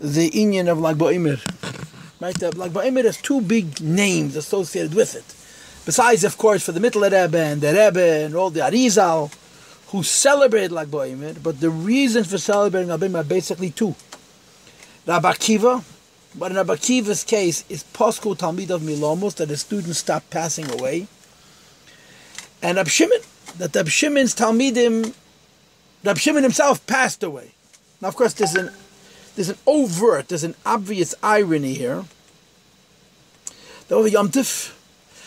the inyan of Lag BaOmer. Right? Lag BaOmer has two big names associated with it. Besides, of course, for the Mittler Rebbe and the Rebbe and all the Arizal who celebrate Lag BaOmer, but the reasons for celebrating Lag BaOmer are basically two. Rabbi Akiva, but in Rabbi Akiva's case, is Posku Talmid of Milomos, that the students stopped passing away. And Rabbi Shimon, that Rabbi Shimon's Talmidim, Rabbi Shimon himself passed away. Now, of course, there's an obvious irony here. The Over Yom Tif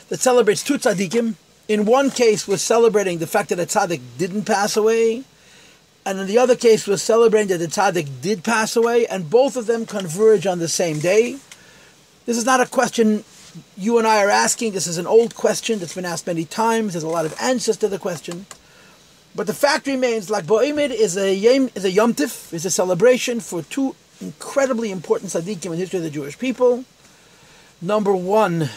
that celebrates two tzaddikim. In one case, was celebrating the fact that a tzaddik didn't pass away, and in the other case, was celebrating that the tzaddik did pass away, and both of them converge on the same day. This is not a question you and I are asking. This is an old question that's been asked many times. There's a lot of answers to the question. But the fact remains, Lag BaOmer is a Yom Tif, is a celebration for two incredibly important tzaddikim in the history of the Jewish people. Number one,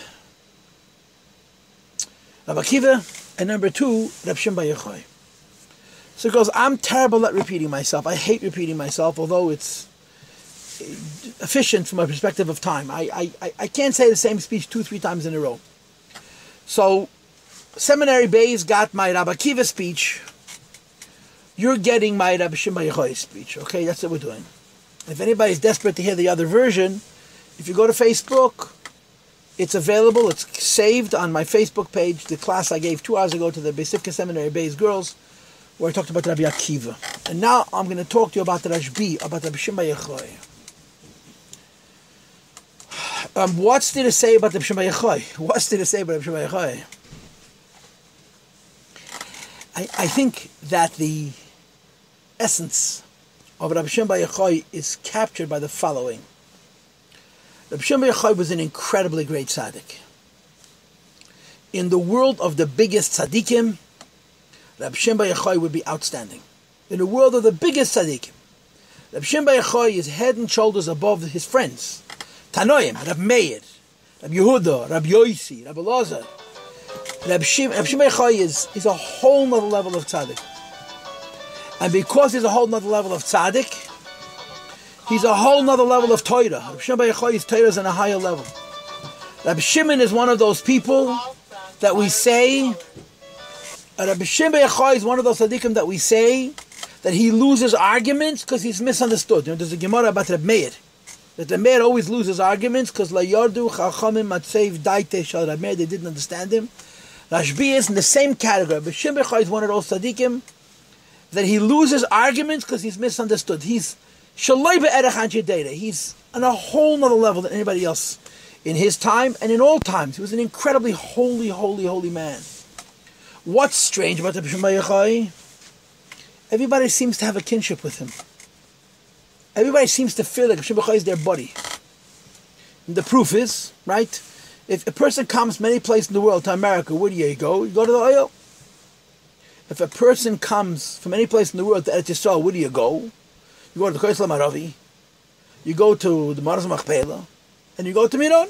Rabbi Akiva, and number two, Reb Shimon bar Yochai. So it goes, I'm terrible at repeating myself. I hate repeating myself, although it's efficient from a perspective of time. I can't say the same speech 2-3 times in a row. So, Seminary Bays got my Rabbi Akiva speech. You're getting my Rabbi Shimon bar Yochai speech. Okay, that's what we're doing. If anybody's desperate to hear the other version, if you go to Facebook, it's available. It's saved on my Facebook page. The class I gave 2 hours ago to the Besivka Seminary Bays girls, where I talked about Rabbi Akiva. And now I'm going to talk to you about the Rashbi, about Rabbi Shimon bar Yochai. What's there to say about Rabbi Shimon bar Yochai? What's there to say about Rabbi Shimon bar Yochai? I think that the essence of Rabbi Shimon bar Yochai is captured by the following. Rabbi Shimon bar Yochai was an incredibly great tzaddik. In the world of the biggest tzaddikim, Rabbi Shimon bar Yochai would be outstanding. In the world of the biggest tzaddikim, Rabbi Shimon bar Yochai is head and shoulders above his friends. Tanoim, Rabbi Meir, Rabbi Yehuda, Rabbi Yossi, Rabbi Lazar. Rabbi Shimon bar Yochai is a whole nother level of tzaddik. And because he's a whole nother level of tzaddik, he's a whole nother level of Torah. Rabbi Shimon bar Yochai's Torah is on a higher level. Rabbi Shimon is one of those people that we say, Rabbi Shimon bar Yochai is one of those tzaddikim that we say that he loses arguments because he's misunderstood. You know, there's a Gemara about Rabbi Meir, that the Meir always loses arguments because La Yardu Chachamim Matzev Daite Shal Rabbi Meir, they didn't understand him. Rashbi is in the same category. Rabbi Shimon bar Yochai is one of those tzaddikim that he loses arguments because he's misunderstood. He's He's on a whole nother level than anybody else in his time and in all times. He was an incredibly holy man. What's strange about the Shimon bar Yochai? Everybody seems to have a kinship with him. Everybody seems to feel like Shimon bar Yochai is their buddy. And the proof is, right? If a person comes from any place in the world to America, where do you go? You go to the oil. If a person comes from any place in the world to Eretz Yisrael, where do you go? You go to the Koisla Maravi, you go to the Maras Machpelah, and you go to Miron.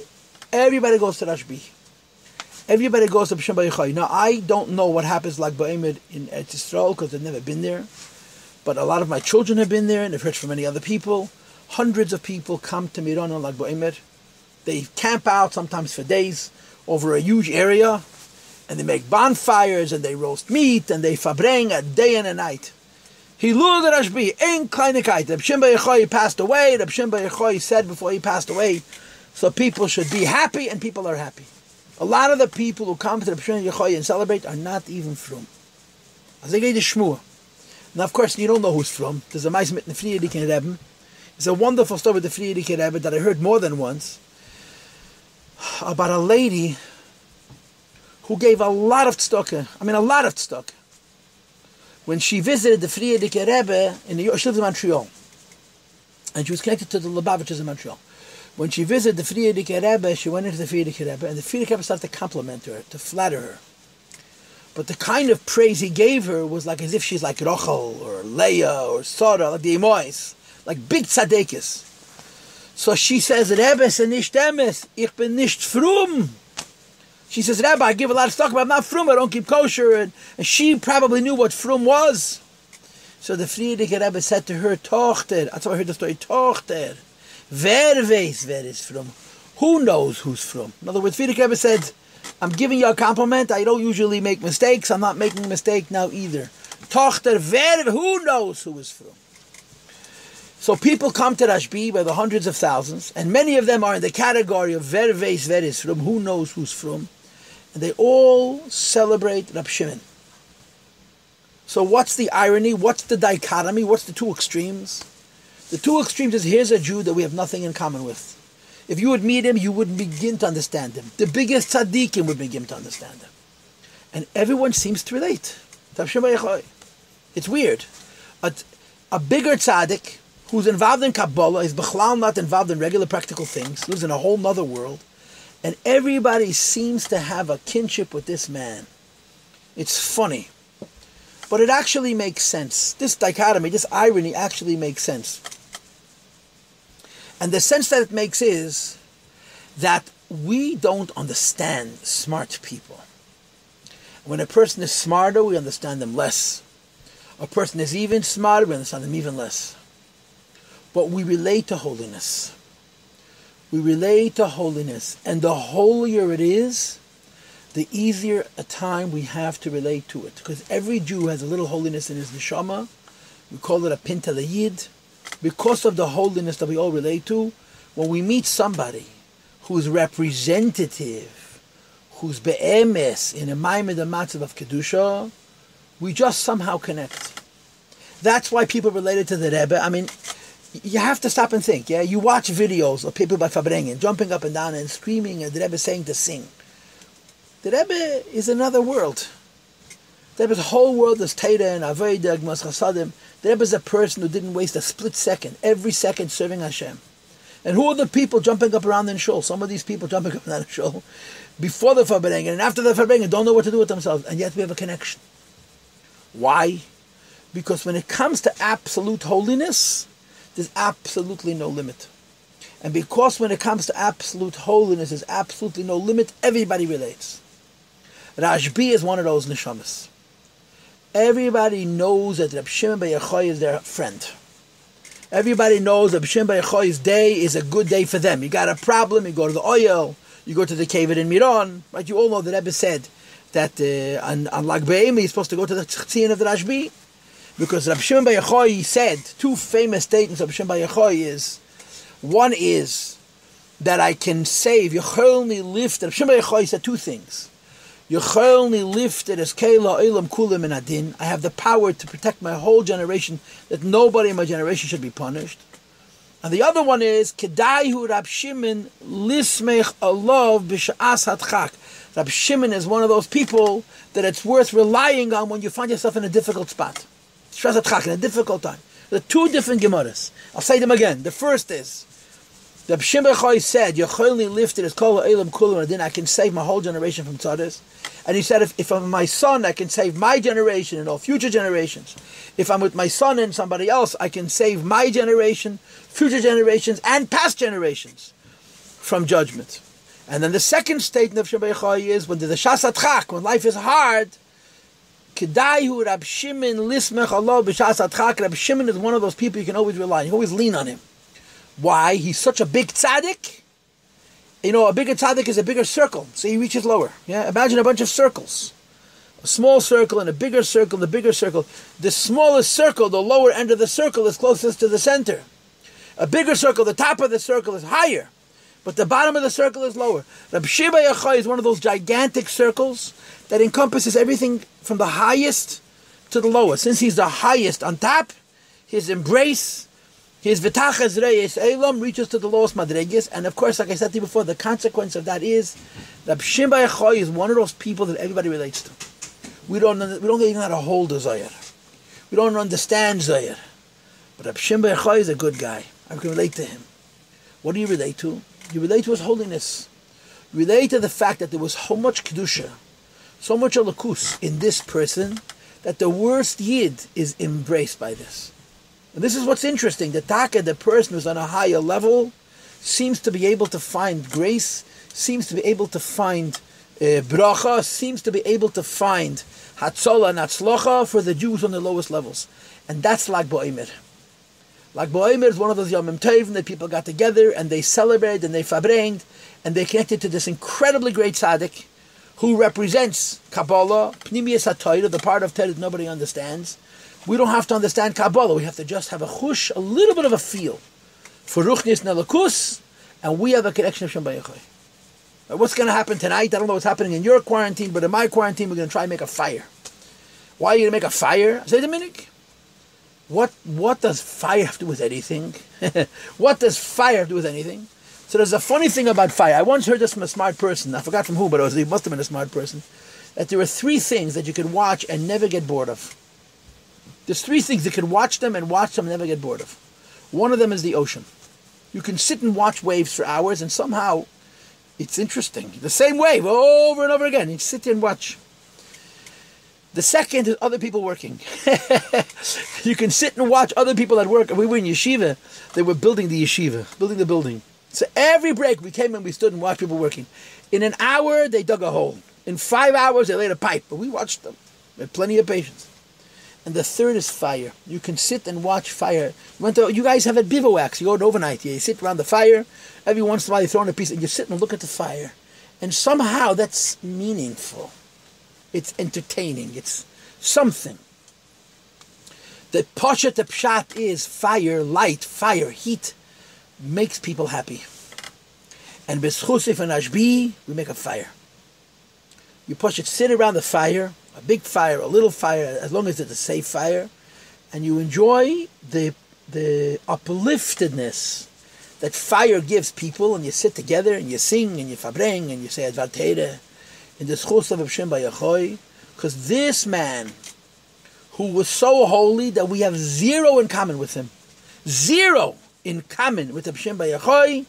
Everybody goes to Rashbi. Everybody goes to Shimon bar Yochai. Now, I don't know what happens like BaOmer in Eretz Yisrael because I've never been there. But a lot of my children have been there and they've heard from many other people. Hundreds of people come to Miron on Lag BaOmer. They camp out sometimes for days over a huge area, and they make bonfires and they roast meat and they fabreng a day and a night. He luled the Rashbi, ein kleinigkeit. Reb Shimon bar Yochai passed away. Reb Shimon bar Yochai said before he passed away, so people should be happy, and people are happy. A lot of the people who come to Reb Shimon bar Yochai and celebrate are not even from. As they get the shmua. Now, of course, you don't know who's from. There's a mice mit the Friedrich Rebbe. It's a wonderful story with the Friedrich Rebbe that I heard more than once about a lady who gave a lot of tzedakah. When she visited the Friedrich Rebbe in New York, she lived in Montreal, and she was connected to the Lubavitchers in Montreal. When she visited the Friedrich Rebbe, she went into the Friedrich Rebbe, and the Friedrich Rebbe started to compliment her, to flatter her. But the kind of praise he gave her was like as if she's like Rachel, or Leah, or Sarah, like the Emois, like big tzaddikas. So she says, Rebbe, se nicht emes, ich bin nicht frum. She says, Rabbi, I give a lot of stock, but I'm not frum, I don't keep kosher. And she probably knew what frum was. So the Friedrich Rebbe said to her, Tochter, that's how I heard the story, Tochter, Wer weiß, wer is from? Who knows who's from? In other words, Frierdiker Rebbe said, I'm giving you a compliment. I don't usually make mistakes. I'm not making a mistake now either. Tochter, who knows who is from? So people come to Rashbi by the hundreds of thousands, and many of them are in the category of wer weiß, wer is from, who knows who's from, and they all celebrate Rab Shimon. So what's the irony? What's the dichotomy? What's the two extremes? The two extremes is, here's a Jew that we have nothing in common with. If you would meet him, you wouldn't begin to understand him. The biggest tzaddikim would begin to understand him. And everyone seems to relate. It's weird. A bigger tzaddik who's involved in Kabbalah is b'chlal not involved in regular practical things, lives in a whole other world, and everybody seems to have a kinship with this man. It's funny. But it actually makes sense. This dichotomy, this irony actually makes sense. And the sense that it makes is that we don't understand smart people. When a person is smarter, we understand them less. A person is even smarter, we understand them even less. But we relate to holiness. We relate to holiness. And the holier it is, the easier a time we have to relate to it. Because every Jew has a little holiness in his neshama. We call it a pinta leyid. Because of the holiness that we all relate to, when we meet somebody who's representative, who's be'emes in a maimed matzav of kedusha, we just somehow connect. That's why people related to the Rebbe. I mean, you have to stop and think. Yeah, you watch videos of people by Fabrengen jumping up and down and screaming, and the Rebbe saying to sing. The Rebbe is another world. The Rebbe's whole world is Teira and Avodah, Gmas Chasadim. The Rebbe is a person who didn't waste a split second, every second serving Hashem. And who are the people jumping up around in shul? Some of these people jumping up and down in shul before the Fabrengen and after the Fabrengen don't know what to do with themselves, and yet we have a connection. Why? Because when it comes to absolute holiness, there's absolutely no limit. And because when it comes to absolute holiness, there's absolutely no limit, everybody relates. Rashbi is one of those neshamas. Everybody knows that Reb Shimon bar Yochaii is their friend. Everybody knows that Reb Shimon bar Yochai's day is a good day for them. You got a problem, you go to the oil, you go to the cave in Miron. Right? You all know that Rebbe said that on Lag BaOmer you're supposed to go to the Tzchiyin of the Rashbi. Because Reb Shimon bar Yochai said, two famous statements of Reb Shimon bar Yochai is, one is that I can save, Yochaii lifted, Reb Shimon bar Yochai said two things. Yochaii lifted as Keila Olam Kulim in Adin. I have the power to protect my whole generation, that nobody in my generation should be punished. And the other one is Kedaihu Rab Shimon Lismech Alav B'Sha'as Hadchak. Rab Shimon is one of those people that it's worth relying on when you find yourself in a difficult spot. Sha'as Hadchak, in a difficult time. There are two different Gemaras. I'll say them again. The first is Rab Shimon bar Yochai said, Yochaii lifted as Kol Ha'olam Kulim Adin. I can save my whole generation from tzadis. And he said, if I'm my son, I can save my generation and all future generations. If I'm with my son and somebody else, I can save my generation, future generations, and past generations from judgment. And then the second statement of Shimon bar Yochai is, when there's a Sha'as Hadchak, when life is hard, Kedaihu Rab Shimon Lismech Alav B'Sha'as Hadchak. Rab Shimon is one of those people you can always rely on. You can always lean on him. Why? He's such a big tzaddik. You know, a bigger tzaddik is a bigger circle, so he reaches lower. Yeah, imagine a bunch of circles. A small circle and a bigger circle and a bigger circle. The smallest circle, the lower end of the circle, is closest to the center. A bigger circle, the top of the circle is higher, but the bottom of the circle is lower. Reb Shimon bar Yochai is one of those gigantic circles that encompasses everything from the highest to the lowest. Since he's the highest on top, his embrace, his v'tachas reyes elam reaches to the lowest madreges, and of course, like I said to you before, the consequence of that is that Shimon bar Yochai is one of those people that everybody relates to. We don't even know how to hold a zayir. We don't understand zayir. But Reb Shimon bar Yochai is a good guy. I can relate to him. What do you relate to? You relate to his holiness. You relate to the fact that there was so much kedusha, so much alakus in this person, that the worst yid is embraced by this. And this is what's interesting. The taka, the person who's on a higher level, seems to be able to find grace, seems to be able to find bracha, seems to be able to find hatzola and hatzlocha for the Jews on the lowest levels. And that's Lag BaOmer. Like Boimer is one of those Yomim Tovim that people got together and they celebrated and they fabringed and they connected to this incredibly great tzaddik who represents Kabbalah, Pnimiyas HaTorah, the part of Torah that nobody understands. We don't have to understand Kabbalah. We have to just have a chush, a little bit of a feel for Ruchnis Nelakus, and we have a connection of Shem Yochaii. What's going to happen tonight? I don't know what's happening in your quarantine, but in my quarantine, we're going to try and make a fire. Why are you going to make a fire? Say, Dominic, what does fire have to do with anything? What does fire have to do with anything? So there's a funny thing about fire. I once heard this from a smart person. I forgot from who, but it must have been a smart person. That there are 3 things that you can watch and never get bored of. There's 3 things you can watch them and never get bored of. One of them is the ocean. You can sit and watch waves for hours and somehow it's interesting. The same wave over and over again. You sit there and watch. The second is other people working. You can sit and watch other people at work. We were in yeshiva. They were building the yeshiva, building the building. So every break we came and we stood and watched people working. In an hour, they dug a hole. In 5 hours, they laid a pipe. But we watched them. We had plenty of patience. And the third is fire. You can sit and watch fire. You guys have at bivouacs. You go overnight. You sit around the fire. Every once in a while, you throw in a piece and you sit and look at the fire. And somehow that's meaningful. It's entertaining. It's something. The poshet, the pshat is fire, light, fire, heat makes people happy. And b'schusif and ashbi, we make a fire. You push it, sit around the fire, a big fire, a little fire, as long as it's a safe fire, and you enjoy the upliftedness that fire gives people, and you sit together and you sing and you fabreng and you say Advar Teire in the schus of Shem Yochaii, because this man who was so holy that we have 0 in common with him, 0 in common with Shem Yochaii,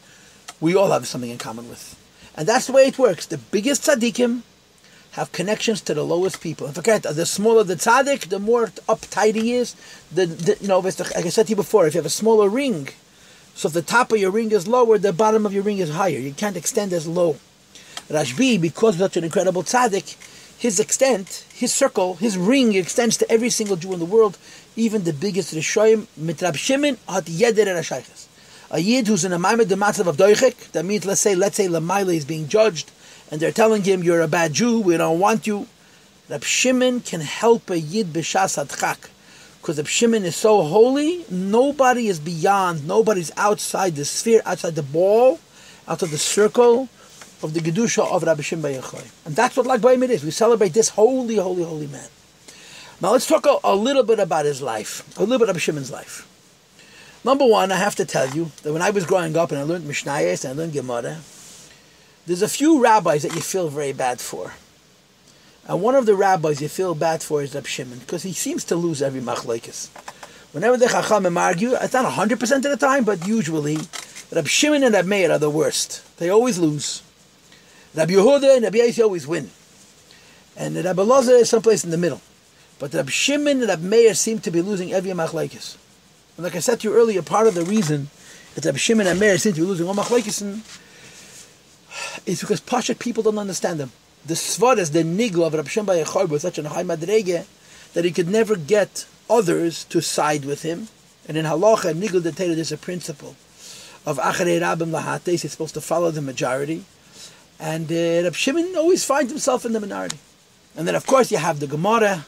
we all have something in common with. And that's the way it works. The biggest tzaddikim have connections to the lowest people. And forget, the smaller the tzaddik, the more uptight he is. Like I said to you before, if you have a smaller ring, so if the top of your ring is lower, the bottom of your ring is higher. You can't extend as low. Rashbi, because of such an incredible tzaddik, his extent, his circle, his ring extends to every single Jew in the world, even the biggest Rishoyim. Mit Rab Shimon hat yeder Rashayches. A yid who's in a maimed the matzav of doichek, that means let's say Lamaila is being judged, and they're telling him you're a bad Jew, we don't want you. Rab Shimon can help a yid b'shas adchak, because Rab Shimon is so holy. Nobody is beyond, nobody's outside the sphere, outside the ball, out of the circle of the Gedusha of Rabbi Shimon Yochaii. And that's what Lag B'Omer is. We celebrate this holy, holy, holy man. Now let's talk a little bit about his life, a little bit of Rabbi Shimon's life. Number one, I have to tell you that when I was growing up and I learned Mishnayos and I learned Gemara, there's a few rabbis that you feel very bad for. And one of the rabbis you feel bad for is Rabbi Shimon, because he seems to lose every machlokes. Whenever the Chachamim argue, it's not 100% of the time, but usually, Rabbi Shimon and Rabbi Meir are the worst. They always lose. Rabbi Yehuda and Rabbi Yossi always win. And Rabbi Elazar is someplace in the middle. But Rabbi Shimon and Rabbi Meir seem to be losing every machlokes. And like I said to you earlier, part of the reason that Rabbi Shimon and Meir seem to be losing all machlokes is because Pashat people don't understand them. The Svaras, the Nigla of Rabbi Shimon Yochaii was such a high madrege that he could never get others to side with him. And in Halacha, Nigla the Torah, there's a principle of Acharei Rabbim Lahates, he's supposed to follow the majority. And Rabbi Shimon always finds himself in the minority. And then of course you have the Gemara,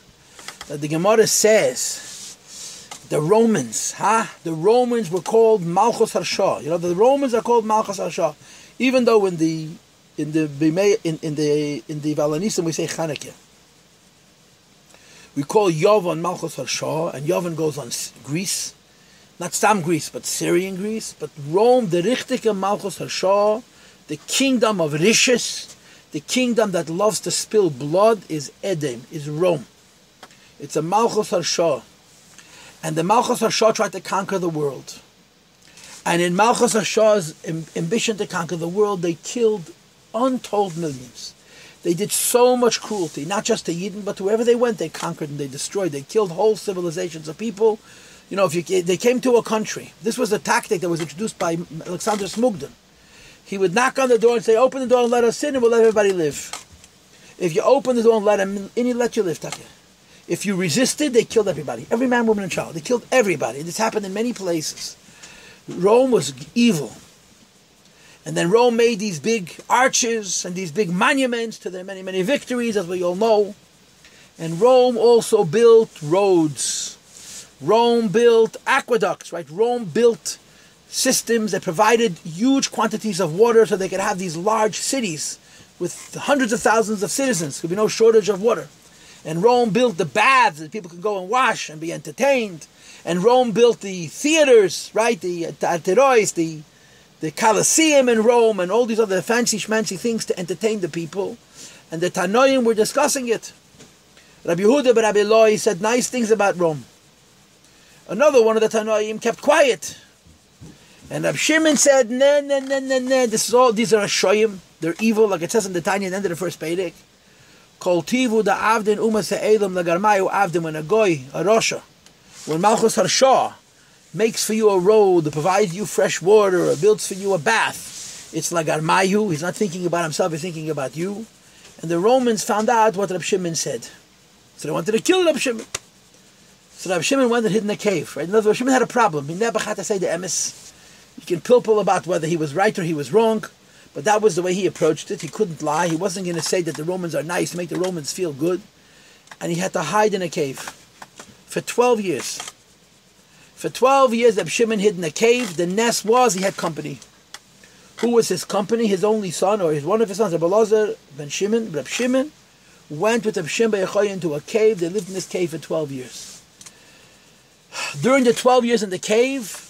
that the Gemara says, the Romans, the Romans were called Malchus Harsha. You know, the Romans are called Malchus Harsha, even though in the Valanisim we say Chanukah. We call Yavan Malchus Harsha, and Yavan goes on Greece, not Stam Greece, but Syrian Greece. But Rome, the Richtige Malchus Harsha, the kingdom of Rishis, the kingdom that loves to spill blood, is Edom, is Rome. It's a Malchus Harsha. And the Malchus Harsha tried to conquer the world. And in Malchus Harsha's ambition to conquer the world, they killed untold millions. They did so much cruelty, not just to Yidden, but to wherever they went, they conquered and they destroyed. They killed whole civilizations of people. You know, they came to a country. This was a tactic that was introduced by Alexander Smugden. He would knock on the door and say, open the door and let us in, and we'll let everybody live. If you open the door and let him in, he'll let you live, Taka. If you resisted, they killed everybody. Every man, woman, and child. They killed everybody. This happened in many places. Rome was evil. And then Rome made these big arches and these big monuments to their many, many victories, as we all know. And Rome also built roads. Rome built aqueducts, right? Rome built systems that provided huge quantities of water so they could have these large cities with hundreds of thousands of citizens. There would be no shortage of water. And Rome built the baths that people could go and wash and be entertained. And Rome built the theaters, right? The Arterois, the Colosseum in Rome, and all these other fancy schmancy things to entertain the people. And the Tanoim were discussing it. Rabbi Yehuda ben Rabbi Eloi said nice things about Rome. Another one of the Tanoim kept quiet. And Rabbi Shimon said, no, these are Ashoyim. They're evil, like it says in the Tanya at the end of the first Perek. Kol tivu da avdin umas ha'elam lagarmayu avdim, when a goy, a Rosha, when Malchus Harsha makes for you a road, provides you fresh water, or builds for you a bath, it's lagarmayu. He's not thinking about himself, he's thinking about you. And the Romans found out what Rabbi Shimon said. So they wanted to kill Rabbi Shimon. So Rabbi Shimon went and hid in a cave. Right? In other words, Shimon had a problem. He never had to say the emes. You can pilpul about whether he was right or he was wrong, but that was the way he approached it. He couldn't lie. He wasn't going to say that the Romans are nice to make the Romans feel good. And he had to hide in a cave for 12 years. For 12 years, Rabbi Shimon hid in a cave. The nest was he had company. Who was his company? His only son, or one of his sons, Rabbi Elazar ben Shimon. Rabbi Shimon went with Rabbi Shimon ben Yochaii into a cave. They lived in this cave for 12 years. During the 12 years in the cave,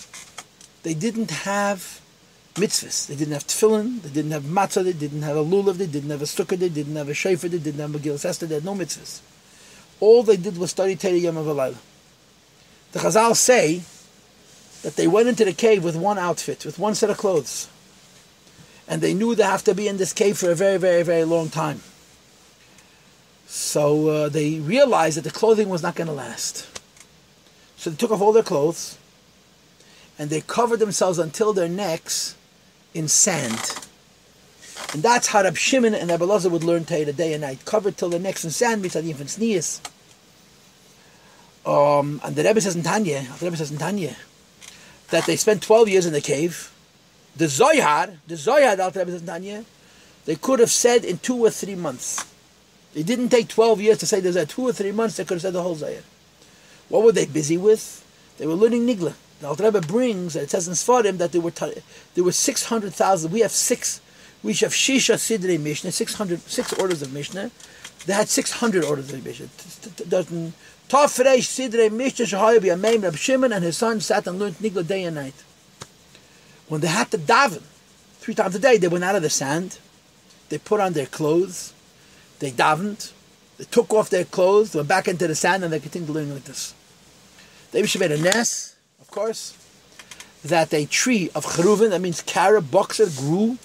they didn't have mitzvahs. They didn't have tefillin. They didn't have matzah. They didn't have a lulav. They didn't have a sukkah. They didn't have a shofar. They didn't have a Megillas Esther. They had no mitzvahs. All they did was study Torah Yom V'Layla. The Chazal say that they went into the cave with one outfit, with one set of clothes. And they knew they have to be in this cave for a very, very, very long time. So they realized that the clothing was not going to last. So they took off all their clothes and they covered themselves until their necks in sand. And that's how Rabbi Shimon and Rabbi Elazar would learn Torah day and night. Covered till their necks in sand, mitzad infant sneeze. And the Rebbe says in Tanya, that they spent 12 years in the cave. The Zohar, the Rebbe says in Tanya, they could have said in 2 or 3 months. It didn't take 12 years to say there's 2 or 3 months, they could have said the whole Zohar. What were they busy with? They were learning Nigla. The Alter Rebbe brings, it says in Sfarim, that there were 600,000. We have shisha sidrei Mishnah, 6 orders of Mishnah. They had 600 orders of Mishnah. Tafresh sidrei Mishnah shahaya b'yameim. Rabbi Shimon and his son sat and learned Nigla day and night. When they had to daven 3 times a day, they went out of the sand. They put on their clothes. They davened. They took off their clothes, went back into the sand, and they continued learning like this. They made a nest, of course, that a tree of cheruvim, that means carob, boxer, grew,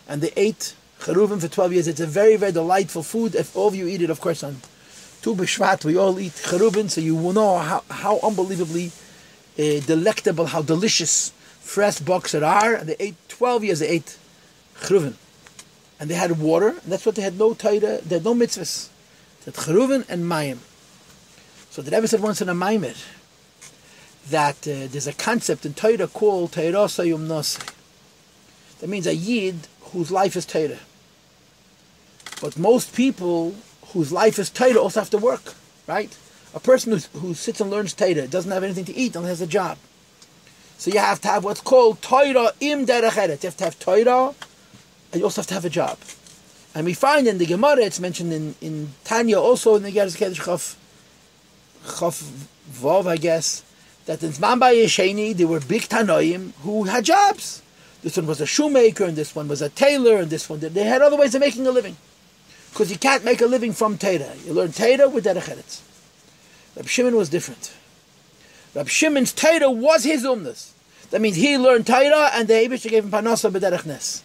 and they ate cheruvim for 12 years. It's a very, very delightful food. If all of you eat it, of course, on Tu B'Shvat, we all eat cheruvim, so you will know how unbelievably delectable, how delicious fresh boxer are. And they ate 12 years, they ate cheruvim. And they had water, and that's what they had no Torah, they had no mitzvahs. They had cheruvim and mayim. So the Rebbe said once in a maimer, that there's a concept in Torah called Torah Sayum Nosei. That means a Yid whose life is Torah. But most people whose life is Torah also have to work, right? A person who sits and learns Torah doesn't have anything to eat unless has a job. So you have to have what's called Torah im derech eretz. You have to have Torah, and you also have to have a job. And we find in the Gemara, it's mentioned in Tanya, also in the Geras Kedesh Chaf Vav, I guess, that in Zman Bayesheni there were big Tanoim who had jobs. This one was a shoemaker, and this one was a tailor, and this one, they had other ways of making a living. Because you can't make a living from Torah. You learn Torah with derech eretz. Rabbi Shimon was different. Rabbi Shimon's Torah was his umnus. That means he learned Torah, and the Eibusher gave him parnasa b'derech nes.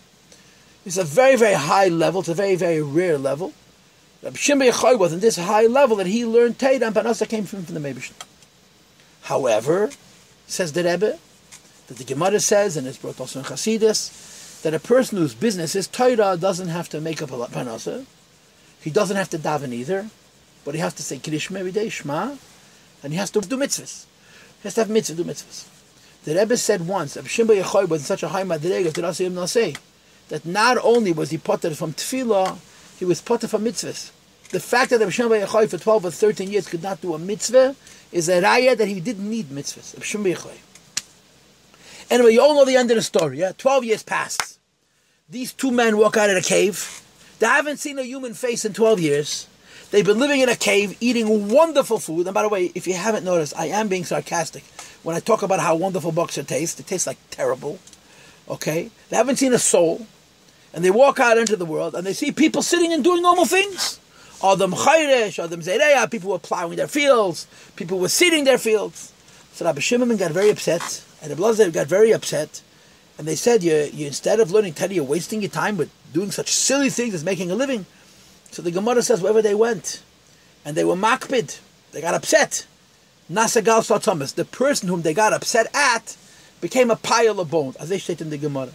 It's a very, very high level. It's a very, very rare level. Rabbi Shimon Yochaii was in this high level that he learned Torah, and parnasa came from the Eibusher. However, says the Rebbe, that the Gemara says, and it's brought also in Chasidus, that a person whose business is Torah doesn't have to make up a parnasa. He doesn't have to daven either. but he has to say Kiddush every day, Shema, and he has to do mitzvahs. He has to have mitzvahs, do mitzvahs. The Rebbe said once, Shimon Yochaii was in such a high madrega that not only was he potter from tefillah, he was potter from mitzvahs. The fact that Shimon Yochaii for 12 or 13 years could not do a mitzvah is a raya that he didn't need mitzvahs. Shimon Yochaii. Anyway, you all know the end of the story. Yeah, 12 years passed. These two men walk out of the cave. They haven't seen a human face in 12 years. They've been living in a cave, eating wonderful food. And by the way, if you haven't noticed, I am being sarcastic when I talk about how wonderful boxer tastes. It tastes like terrible. Okay? They haven't seen a soul. And they walk out into the world, and they see people sitting and doing normal things. Adam Chayresh, Adam Zereya, people were plowing their fields. People were seeding their fields. So Rabbi Shimon got very upset. And the Blazer got very upset, and they said, you instead of learning Torah, you're wasting your time with doing such silly things as making a living. So the Gemara says, wherever they went, and they were makpid, they got upset. Nasagal Satomas, the person whom they got upset at, became a pile of bones, as they state in the Gemara.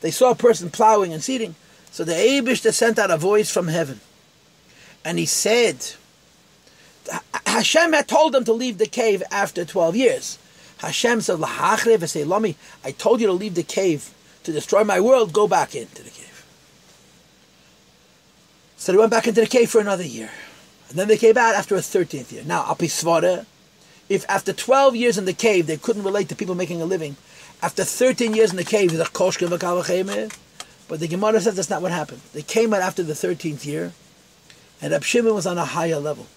They saw a person plowing and seeding, so the Eibishter sent out a voice from heaven. And he said, Hashem had told them to leave the cave after 12 years. Hashem said, Lami, I told you to leave the cave to destroy my world, go back into the cave. So they went back into the cave for another year. And then they came out after a 13th year. Now, Apisvara, if after 12 years in the cave they couldn't relate to people making a living, after 13 years in the cave, but the Gemara says that's not what happened. They came out after the 13th year, and Reb Shimon was on a higher level.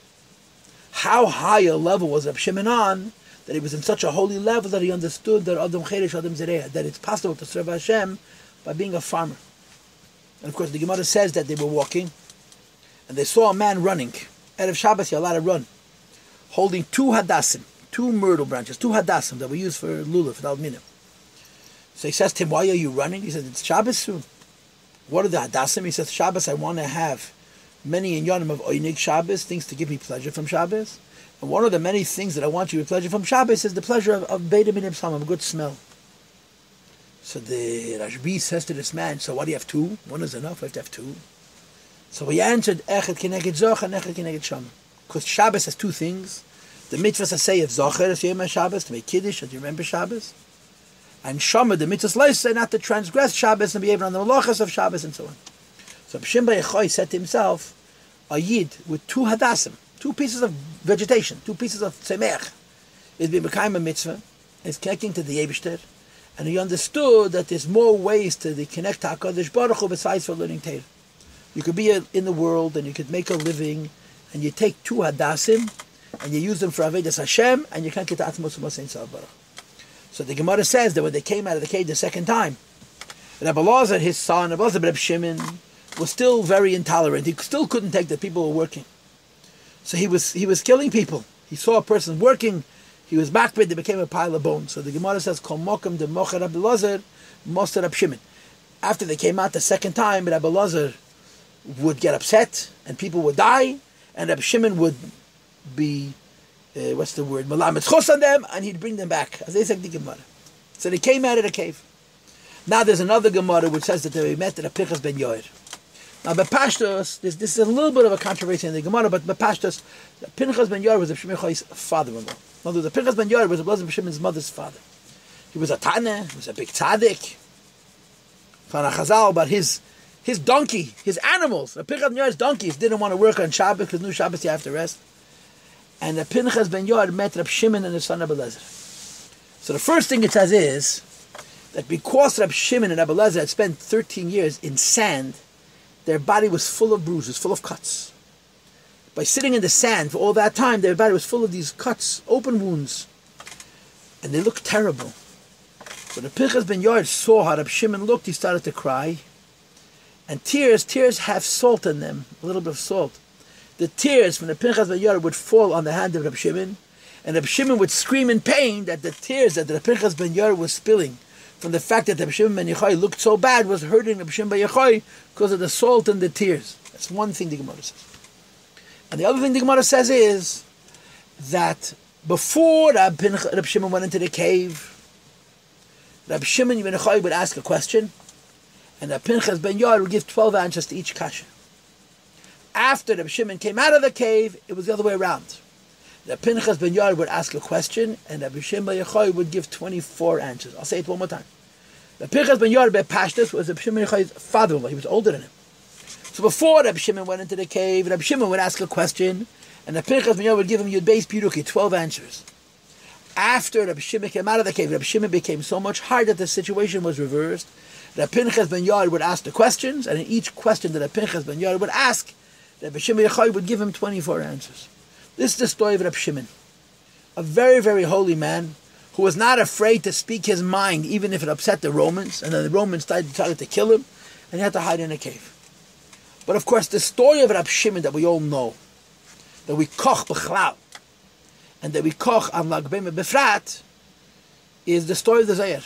How high a level was Reb Shimon on? That he was in such a holy level that he understood that Adam Cheresh, Adam Zereya, that it's possible to serve Hashem by being a farmer. And of course, the Gemara says that they were walking, and they saw a man running. Erev Shabbos, you're allowed to run, holding two hadassim, two myrtle branches, two hadassim that were used for lulav, for alminim. So he says to him, why are you running? He says, it's Shabbos soon. What are the hadassim? He says, Shabbos, I want to have many inyanim of oinig Shabbos, things to give me pleasure from Shabbos. And one of the many things that I want you to pleasure from Shabbos is the pleasure of Beit Minim Sam, a good smell. So the Rashbi says to this man, so what do you have two? One is enough, I have to have two. So he answered, Echet Keneged Zoch and Echet Keneged Shama. Because Shabbos has two things. The mitzvahs say of Zocher, as you remember Shabbos, to make Kiddush, as you remember Shabbos. And Shama, the mitzvahs life say not to transgress Shabbos and be able on the malachas of Shabbos and so on. So Shimon Yochaii said to himself, a Yid with two hadassim, two pieces of vegetation, two pieces of tzemech, is being become a mitzvah, is connecting to the Eibishter, and he understood that there's more ways to connect to HaKadosh Baruch Hu besides for learning Torah. You could be in the world, and you could make a living, and you take two hadassim, and you use them for Avodas Hashem, and you can't get to Atmos U'Masein Baruch. So the Gemara says that when they came out of the cave the second time, Rabbi Lazar, his son, Rabbi Shimon, was still very intolerant. He still couldn't take that people were working. So he was killing people. He saw a person working, he was makbid, they became a pile of bones. So the Gemara says, Kol mokem de mocher Rabbi Lazar, moster Rab Shimon. After they came out the second time, Rabbi Lazar would get upset, and people would die, and Rabbi Shimon would be, malamet chos on them, and he'd bring them back. As they said the Gemara. So they came out of the cave. Now there's another Gemara which says that they met at a Pinchas ben Yair. Now, Bepashtos, this is a little bit of a controversy in the Gemara, but Bepashtos, Pinchas ben Yair was Reb Shimon Yochai's father-in-law. In other words, Pinchas ben Yair was Reb Shimon's mother's father. He was a Tana, he was a big tzaddik. From a Chazal, but his donkey, his animals, Pinchas ben Yair's donkeys didn't want to work on Shabbos because new Shabbos you have to rest. And the Pinchas ben Yair met Reb Shimon and his son Rabbi Lezer. So the first thing it says is that because Reb Shimon and Rabbi Lezer had spent 13 years in sand, their body was full of bruises, full of cuts. By sitting in the sand for all that time, their body was full of these cuts, open wounds. And they looked terrible. So the Pinchas ben Yair saw how Reb Shimon looked, he started to cry. And tears have salt in them, a little bit of salt. The tears from the Pinchas ben Yair would fall on the hand of Reb Shimon, and Reb Shimon would scream in pain that the tears that the Pinchas ben Yair was spilling from the fact that Reb Shimon ben Yochai looked so bad was hurting Reb Shimon ben Yochai because of the salt and the tears. That's one thing the Gemara says. And the other thing the Gemara says is that before Reb Shimon went into the cave, Reb Shimon ben Yochai would ask a question, and Reb Pinchas ben Yair would give 12 answers to each kasha. After Rabbi Shimon came out of the cave, it was the other way around. The Pinchas ben Yair would ask a question, and Rabbi Shimon ben Yochaii would give 24 answers. I'll say it one more time. The Pinchas ben Yair ben Pashtus was Rabbi Shimon ben Yochai's father-in-law. He was older than him. So before Rabbi Shimon went into the cave, Rabbi Shimon would ask a question, and the Pinchas ben Yair would give him Yud Beis Piruki, 12 answers. After Rabbi Shimon came out of the cave, Rabbi Shimon became so much hard that the situation was reversed. The Pinchas ben Yair would ask the questions, and in each question that the Pinchas ben Yair would ask, Rabbi Shimon Yochai would give him 24 answers. This is the story of Rabbi Shimon, a very, very holy man who was not afraid to speak his mind, even if it upset the Romans, and then the Romans decided to kill him, and he had to hide in a cave. But of course, the story of Rabbi Shimon that we all know, that we koch b'chlal, and that we koch am Lag B'Omer befrat, is the story of the Zayar.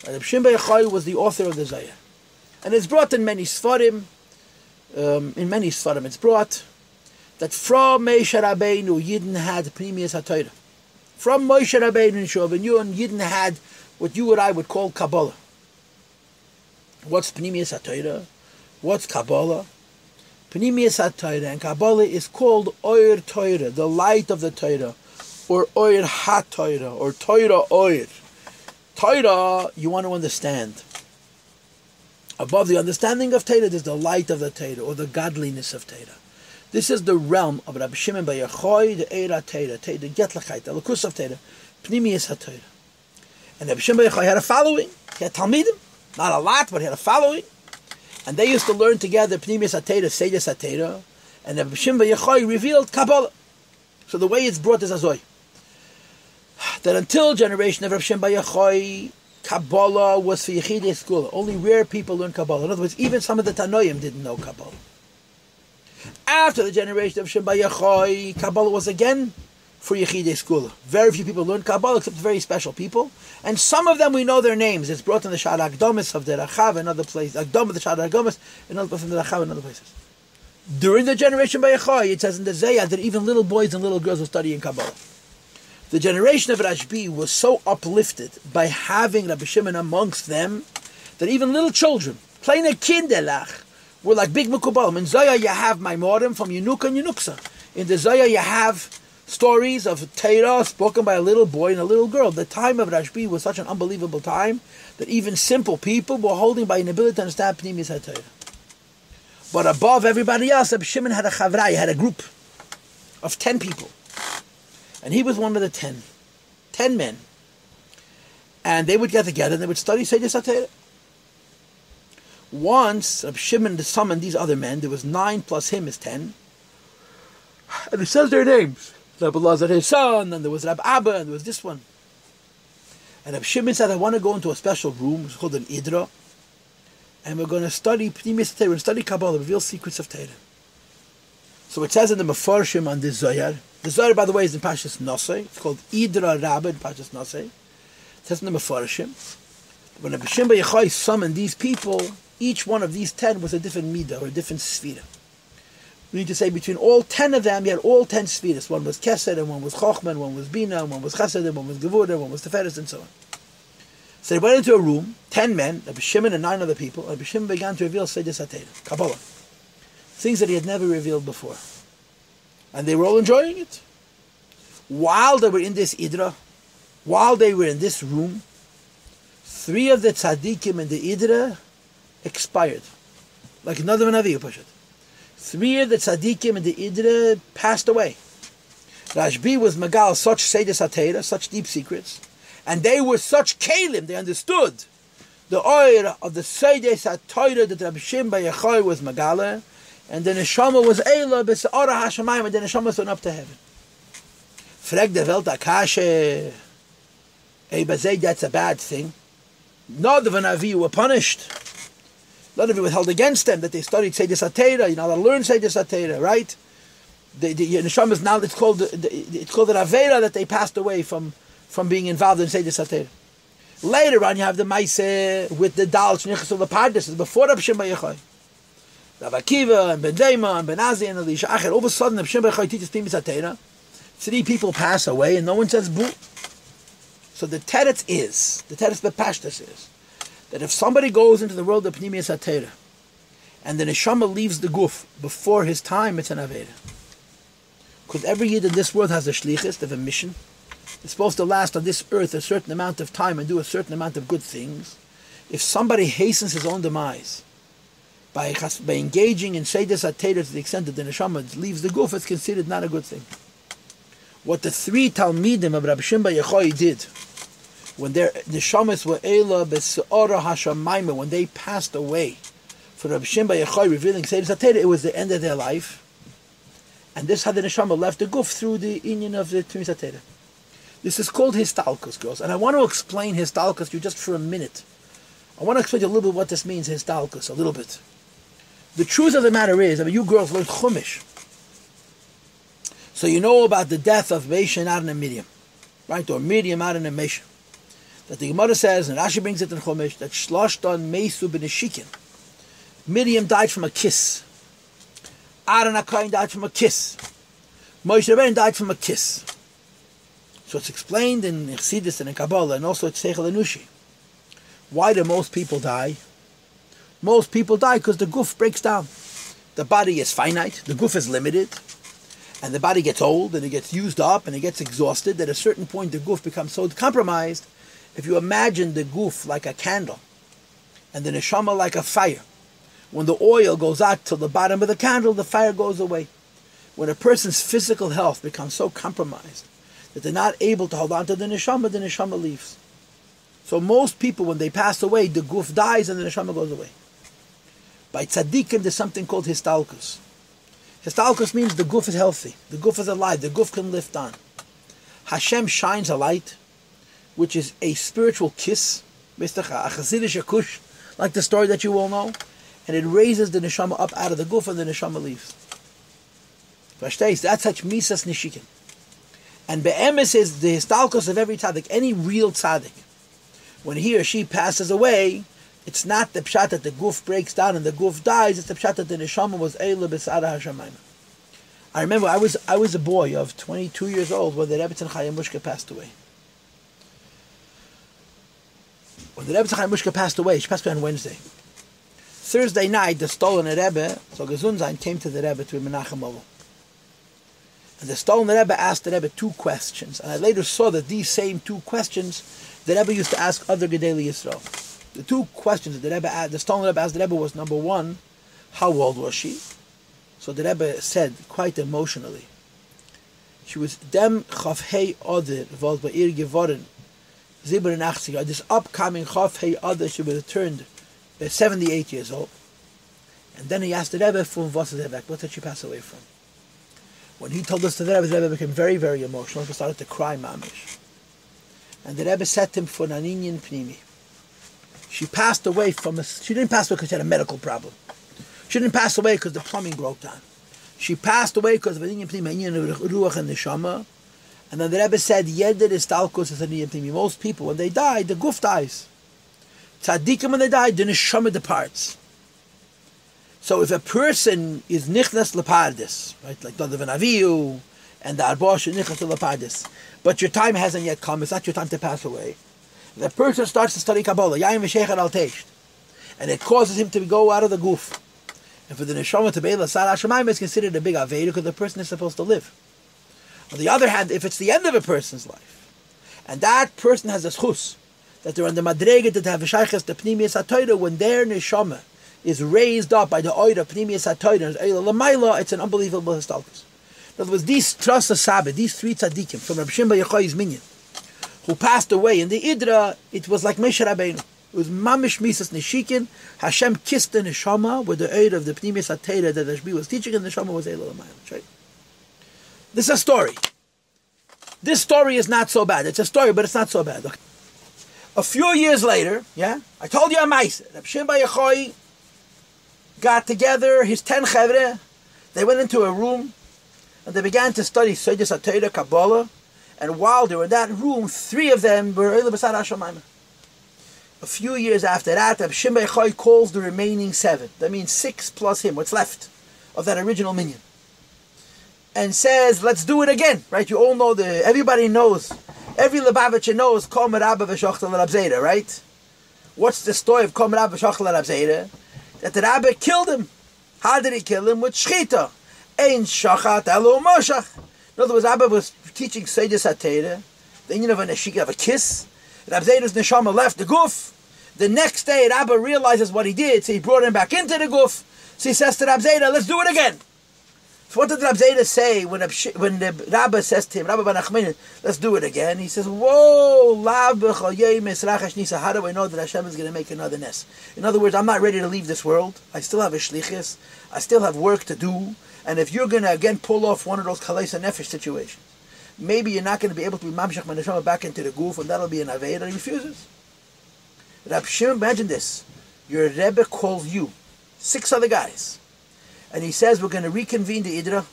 Rabbi Shimon ben Yochai was the author of the Zayar, and it's brought in many Sfarim. In many Sfarim, it's brought that from Moshe Rabbeinu, Yidden had Pnimius HaTorah. From Moshe Rabbeinu and Shovin, Yidden had what you or I would call Kabbalah. What's Pnimius HaTorah? What's Kabbalah? Pnimius HaTorah and Kabbalah is called Oyer Torah, the light of the Torah, or Oyer HaTorah, or Torah Oyer. Torah, you want to understand. Above the understanding of Torah, there's the light of the Torah, or the godliness of Torah. This is the realm of Rabbi Shimon ben Yochai, the Eira Torah, the Getlachait, the Lakus of Torah, Pnimius HaTorah. And Rabbi Shimon ben Yochai had a following. He had Talmidim, not a lot, but he had a following. And they used to learn together Pnimius HaTorah, Seidus HaTorah, and Rabbi Shimon ben Yochai revealed Kabbalah. So the way it's brought is Azoy. That until generation of Rabbi Shimon ben Yochai, Kabbalah was for Yechidei school. Only rare people learned Kabbalah. In other words, even some of the Tanoim didn't know Kabbalah. After the generation of Shimon ben Yochai, Kabbalah was again for Yechidei school. Very few people learned Kabbalah, except very special people. And some of them we know their names. It's brought in the Sha'ar Akdomis of the Rachav and other places. Akdom, the Sha'ar Akdomis, and other places in the Rachav and other places. During the generation of Yochai, it says in the Zayah that even little boys and little girls were studying Kabbalah. The generation of Rashbi was so uplifted by having Rabbi Shimon amongst them that even little children, kleine kinderlach, were like big mukubalim. In Zayah you have Maimorim from Yenuka and Yenuksa. In the Zayah you have stories of Torah spoken by a little boy and a little girl. The time of Rashbi was such an unbelievable time that even simple people were holding by inability to understand Pnimius HaTorah. But above everybody else, Rabbi Shimon had a chavra, he had a group of 10 people. And he was one of the 10 men. And they would get together and they would study Seidus HaTorah. Once Rabbi Shimon summoned these other men, there was 9 plus him is 10. And it says their names. Rabbi Lazar, his son, and there was Rabbi Abba, and there was this one. And Rabbi Shimon said, I want to go into a special room, it's called an Idra, and we're going to study Pnimius HaTorah, we're going to study Kabbalah, reveal secrets of Torah. So it says in the Mefarshim on this Zayar, the Zayar, by the way, is in Pashas Nosei. It's called Idra Rabbah in Pashas Nosei. It says in the Mefarshim, when Rabbi Shimon ben Yochai summoned these people, each one of these 10 was a different midah, or a different sfira. We need to say between all 10 of them, you had all 10 sfiras. One was Kesed, and one was Chochmah, and one was Bina, and one was Chesed, and one was Gevurah, and one was Teferes, and so on. So they went into a room, 10 men, Rabbi Shimon and 9 other people, and Rabbi Shimon began to reveal Seidus HaTorah, Kabbalah. Things that he had never revealed before. And they were all enjoying it. While they were in this Idra, while they were in this room, 3 of the tzaddikim in the Idra expired. Like another Navi, push it. 3 of the tzaddikim in the Idra passed away. Rashbi was Magal, such Seidus HaTorah, such deep secrets. And they were such Kalim, they understood the oil of the Seidus HaTorah that Rabbi Shimon ben Yochai was Magala. And the neshama was Eila b'sa'ara hashamayim, and the neshama went up to heaven. Frag de Welt akashe, bazei, that's a bad thing. Not the Vanavi were punished. A lot of it was held against them, that they studied Seidus HaTorah. You're not allowed to learn Seidus HaTorah, right? The neshama is now, it's called the Avera, that they passed away from being involved in Seidus HaTorah. Later on, you have the Maaseh with the Dal, Shnichas of the Pardes, before Rabbi Shimon ben Yochai. Rav Akiva and Ben Deima and Ben Azi and Elisha Acher. All of a sudden, Rabbi Shimon ben Yochai teaches Pnimius HaTorah. 3 people pass away and no one says boo. So the teretz bepashtas is, that if somebody goes into the world of Pnimius HaTorah and the neshama leaves the guf before his time, it's an aveda. Because every yid in this world has a shlichus, they have a mission. It's supposed to last on this earth a certain amount of time and do a certain amount of good things. If somebody hastens his own demise by engaging in Seides HaTorah to the extent that the neshama leaves the guf, it's considered not a good thing. What the three Talmidim of Rabbi Shimon Yochaii did when their neshamas were Eila B'Se'ora HaShamayma, when they passed away for Rabbi Shimon Yochaii revealing Seides HaTorah, it was the end of their life. And this had the neshama left the guf through the inyan of the Tumis HaTorah. This is called Histalkus, girls. And I want to explain Histalkus to you just for a minute. I want to explain to you a little bit what this means, Histalkus, a little bit. The truth of the matter is, you girls learned Chumash. So you know about the death of Meisha and Aaron and Miriam. Right? Or Miriam, Aaron and Meisha. That the Gemara says, and Rashi brings it in Chumash, that Shloshton Meisu b'Neshikin. Miriam died from a kiss. Aaron HaKohen died from a kiss. Moshe Rabbeinu died from a kiss. So it's explained in Chassidus and in Kabbalah, and also in Seichel Enushi. Why do most people die? Most people die because the guf breaks down. The body is finite, the guf is limited, and the body gets old, and it gets used up, and it gets exhausted. At a certain point, the guf becomes so compromised. If you imagine the guf like a candle, and the neshama like a fire, when the oil goes out to the bottom of the candle, the fire goes away. When a person's physical health becomes so compromised that they're not able to hold on to the neshama leaves. So most people, when they pass away, the guf dies and the neshama goes away. By tzaddikim, there's something called Histalkus. Histalkus means the guf is healthy, the guf is alive, the guf can lift on. Hashem shines a light, which is a spiritual kiss, a chassidish kush, like the story that you all know, and it raises the neshama up out of the guf and the neshama leaves. Verstehst? That's such misas nishikin. And be'emes is the histalkus of every tzaddik, any real tzaddik. When he or she passes away, it's not the pshat that the guf breaks down and the guf dies, it's the pshat that the neshama was eila b'sara hashamayim. I remember I was a boy of 22 years old when the Rebbe Chaim Mushka passed away. When the Rebbe Chaim Mushka passed away, she passed away on Wednesday. Thursday night, the stolen Rebbe, so Gesundsein, came to the Rebbe to Menachem Ovel. And the stolen Rebbe asked the Rebbe two questions. And I later saw that these same two questions the Rebbe used to ask other Gedolei Yisrael. The two questions that the stolen Rebbe asked the Rebbe was, number one, how old was she? So the Rebbe said, quite emotionally, she was dem Chafhei Oder, was bei ihr geworden, 87. This upcoming Chafhei Oder, she would have turned 78 years old. And then he asked the Rebbe, what did she pass away from? When he told us the Rebbe became very, very emotional. He started to cry, mamish. And the Rebbe said to him, for an inyan pnimi. She passed away she didn't pass away because she had a medical problem. She didn't pass away because the plumbing broke down. She passed away because of an inyan pnimi, inyan ruach and neshama. And then the Rebbe said, Yeder Histalkus is an inyan pnimi. Most people, when they die, the guf dies. Tzaddikim, when they die, the neshama departs. So if a person is nichnas lepardis, right, like Dodav and Avihu, and the Arbosh is nichnas lepardis, but your time hasn't yet come, it's not your time to pass away, the person starts to study Kabbalah, Yayim v'Sheichar al Teisht, and it causes him to go out of the guf. And for the neshama to be able to Sar HaShamayim is considered a big Aveda because the person is supposed to live. On the other hand, if it's the end of a person's life, and that person has a schus, that they're on the madrega that have v'shayches the pnimius HaTorah, when their neshama is raised up by the oida pnimius HaTorah, it's an unbelievable histalkus. In other words, these Trasa Sabbath, these three tzaddikim from Rabbi Shimon Yochai's minyan, who passed away in the Idra, it was like Moshe Rabbeinu. It was mamish misas nishikin. Hashem kissed the neshama with the oida of the pnimius HaTorah that Rashbi was teaching, and the neshama was eila l'mayla. Right? This is a story. This story is not so bad. It's a story, but it's not so bad. Look. A few years later, I told you a ma'aseh. Rabbi Shimon Yochai got together his 10 chevre. They went into a room and they began to study Seides HaTorah, Kabbalah. And while they were in that room, 3 of them were eila b'sar hashamayim. A few years after that, Rabbi Shimon Yochai calls the remaining 7. That means 6 plus him, what's left of that original minyan, and says, let's do it again. Right? You all know, everybody knows, every Lubavitcher knows Kol Merabah v'Shochtel Rab Zera, right? What's the story of Kol Merabah v'Shochtel Rab Zera? that the Rabbi killed him. How did he kill him? With shchita. Ein shachat elo moshach. In other words, Rabbi was teaching Seidus HaTeirah, the union of a neshika, of a kiss. Rabbi Zayda's neshama left the guf. The next day, Rabbi realizes what he did, so he brought him back into the guf. So he says to Rabbi Zayda, let's do it again. So what did Rabbi Zayda say when the Rabbi says to him, Rabbi Ben Achmein, let's do it again? He says, whoa, how do I know that Hashem is going to make another nest? In other words, I'm not ready to leave this world. I still have a shlichus. I still have work to do. And if you're going to again pull off one of those kalesa nefesh situations, maybe you're not going to be able to be mamshach my neshama back into the guf, and that'll be an aved, and he refuses. Rabbi Shimon, imagine this. Your Rebbe calls you, 6 other guys, and he says, we're going to reconvene the Idra,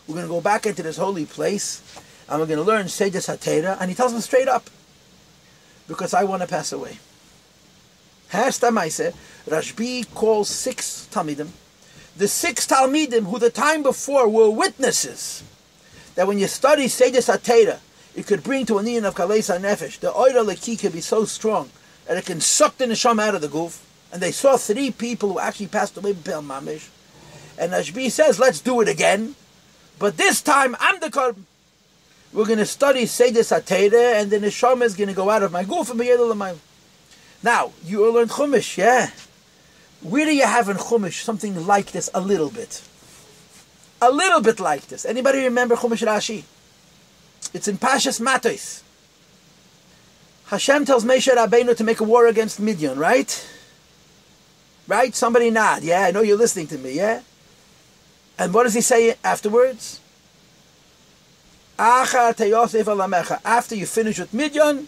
we're going to go back into this holy place, and we're going to learn Seidus HaTeirah, and he tells them straight up, because I want to pass away. Rashbi calls 6 Talmidim, the 6 Talmidim who the time before were witnesses, that when you study Seidus HaTeirah, it could bring to an union of Kalesa Nefesh, the Oira Leki could be so strong, and it can suck the neshama out of the guf. And they saw 3 people who actually passed away b'pel mamish. And Ashbi says, let's do it again. But this time, I'm the korban. We're going to study Seidus HaTeirah, and the neshama is going to go out of my guf and be able to. Now, you will learn Chumash, yeah? Where do you have in Chumash something like this a little bit? A little bit like this. Anybody remember Chumash Rashi? It's in Pashas Matos. Hashem tells Moshe Rabbeinu to make a war against Midian, right? Right? Somebody nod. Yeah, I know you're listening to me, yeah? And what does he say afterwards? After you finish with Midian,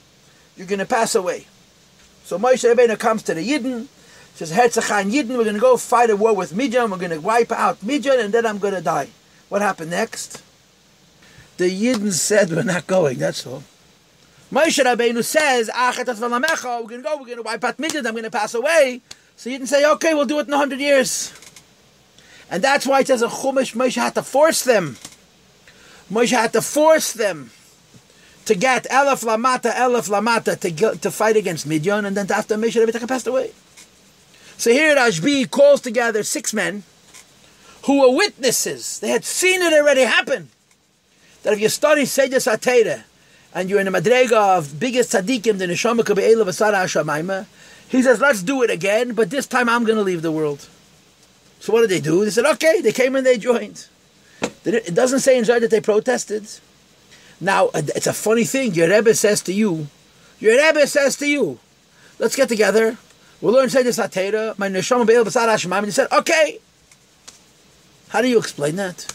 you're going to pass away. So Moshe Rabbeinu comes to the Yidden, says, Herzachai Yidden, we're going to go fight a war with Midian, we're going to wipe out Midian, and then I'm going to die. What happened next? The Yidden said, we're not going, that's all. Moshe Rabbeinu says, we're going to wipe out Midian, I'm going to pass away. So you didn't say, okay, we'll do it in 100 years. And that's why it says in Chumash, Moshe had to force them. Moshe had to force them to get Elef Lamata to fight against Midian, and then after Moshe Rabbeinu passed away. So here Rashbi calls together 6 men who were witnesses. They had seen it already happen. That if you study Seidus HaTeirah, and you're in a madrega of biggest tzaddikim, the neshama could be Eila V'Sara HaShamayma, he says, let's do it again, but this time I'm going to leave the world. So what did they do? They said, okay, they came and they joined. It doesn't say in Zohar that they protested. Now, it's a funny thing. Your Rebbe says to you, let's get together, we'll learn Seidus HaTeirah, my neshama be Eila V'Sara HaShamayma, and he said, okay. How do you explain that?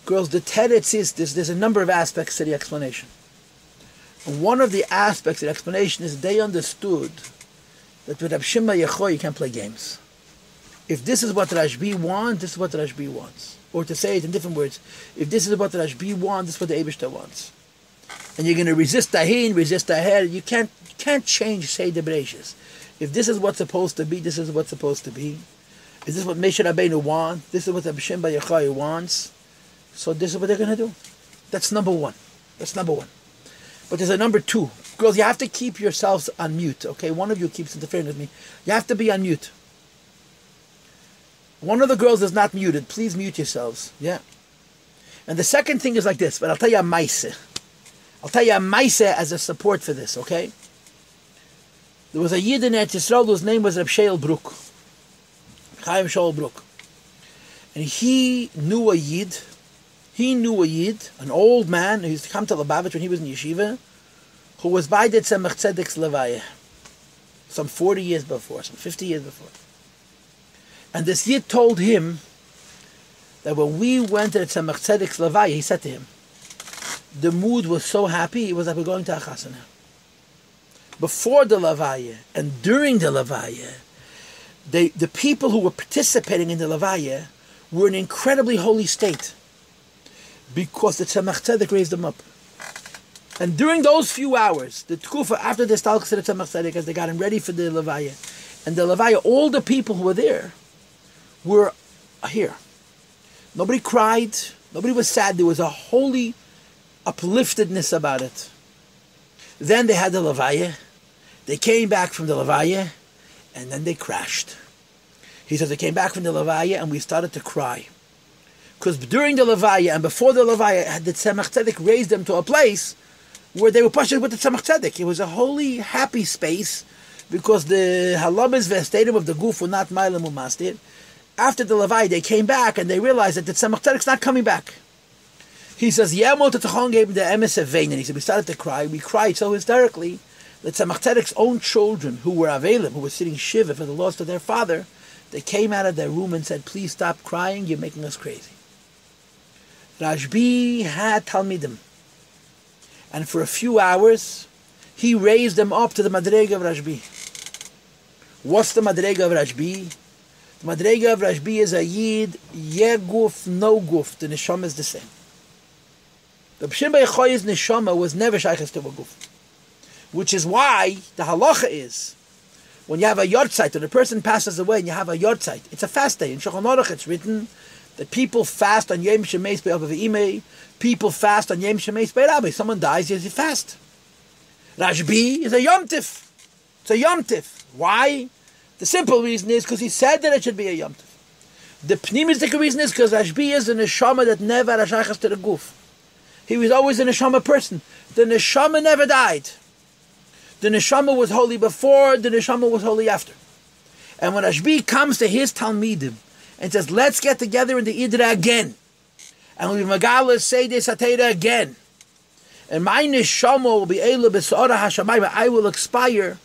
Girls, the teretz is this. There's a number of aspects to the explanation. And one of the aspects of the explanation is they understood that with Rabbi Shimon Yochaii you can't play games. If this is what Rashbi wants, this is what Rashbi wants. Or to say it in different words, if this is what Rashbi wants, this is what the Eibishter wants. And you're going to resist Tahin, resist Taher. You can't change Seder Bereishis. If this is what's supposed to be, this is what's supposed to be. Is this what Moshe Rabbeinu wants? This is what Rabbi Shimon Yochaii wants. So this is what they're going to do. That's number 1. But there's a number 2. Girls, you have to keep yourselves on mute, okay? One of you keeps interfering with me. You have to be on mute. One of the girls is not muted. Please mute yourselves. Yeah. And the second thing is like this, but I'll tell you a maise. I'll tell you a maise as a support for this, okay? There was a Yid in Eretz Yisrael whose name was Reb Shael Brook. Chaim Shael Brook. And he knew a Yid, an old man who used to come to Lubavitch when he was in yeshiva, who was by the Tzemach Tzedek's Levaya, some 40 years before, some 50 years before. And this Yid told him that when we went to the Tzemach Tzedek's Levaya, he said to him, the mood was so happy, it was like we're going to a chasana. Before the Levaya and during the Levaya, the people who were participating in the Levaya were in an incredibly holy state, because the Tzemach Tzedek raised them up. And during those few hours, the Tkufa, after the Histalkus of the Tzemach Tzedek, as they got him ready for the Levaya, and the Levaya, all the people who were there were here. Nobody cried, nobody was sad, there was a holy upliftedness about it. Then they had the Levaya, they came back from the Levaya, and then they crashed. He says, they came back from the Levaya and we started to cry. Because during the Levaya and before the Levaya, the Tzemach Tzedek raised them to a place where they were pushed with the Tzemach Tzedek. It was a holy, happy space because the halabas v'estadim of the guf were not mailam umastir. After the Levaya, they came back and they realized that the Tzemach Tzedek's not coming back. He says, Yemot Tachon gave the emes vein, and he said, we started to cry. We cried so hysterically that Tzemach Tzedek's own children, who were avelim, who were sitting shiva for the loss of their father, they came out of their room and said, please stop crying, you're making us crazy. Rashbi had Talmidim. And for a few hours, he raised them up to the Madrega of Rashbi. What's the Madrega of Rashbi? The Madrega of Rashbi is a Yid, Yeguf, no guf. The Neshama is the same. The Shimon Yochai's Neshama was never shaykhs to a guf. Which is why the halacha is, when you have a yortzeit, when a person passes away and you have a yortzeit, it's a fast day. In Shulchan Aruch it's written that people fast on Yom Shemeis Be'Av V'Imei, people fast on Yom Shemeis Be'Rabbei. Someone dies, you fast. Rashbi is a Yom Tif. It's a Yom Tif. Why? The simple reason is because he said that it should be a Yom Tif. The pnimistic reason is because Rashbi is a neshama that never had a shaykhs to the guf. He was always a neshama person. The neshama never died. The neshama was holy before, the neshama was holy after. And when Rashbi comes to his Talmidim and says, let's get together in the Idra again, and we'll be Magalah Seder Satera again, and my neshama will be Eila B'Sa'ara HaShamayim, I will expire.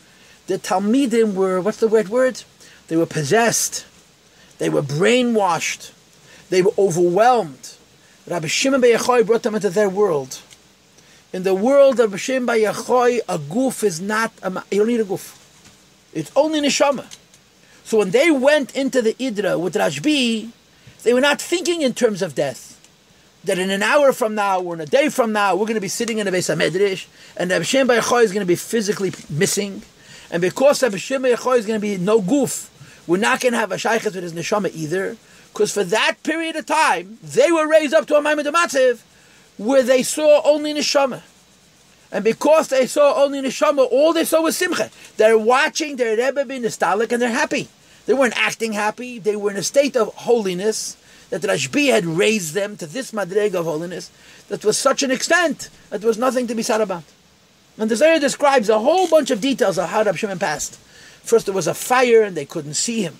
The Talmidim were, what's the word? They were possessed. They were brainwashed. They were overwhelmed. Rabbi Shimon bar Yochai brought them into their world. In the world of Rabbi Shimon bar Yochai, a guf is not, you don't need a guf. It's only neshama. So when they went into the Idra with Rashbi, they were not thinking in terms of death. That in an hour from now, or in a day from now, we're going to be sitting in a Beis HaMedrash, and Rabbi Shimon bar Yochai is going to be physically missing. And because Rabbi Shimon bar Yochai is going to be no guf, we're not going to have a shaykhs with his neshama either. Because for that period of time, they were raised up to a Maimon Matziv, where they saw only neshama. And because they saw only neshama, all they saw was simcha. They're watching their Rebbe be nostalgic and they're happy. They weren't acting happy. They were in a state of holiness that Rashbi had raised them to this madrega of holiness that was such an extent that there was nothing to be sad about. And the Zohar describes a whole bunch of details of how Rabbi Shimon passed. First there was a fire and they couldn't see him.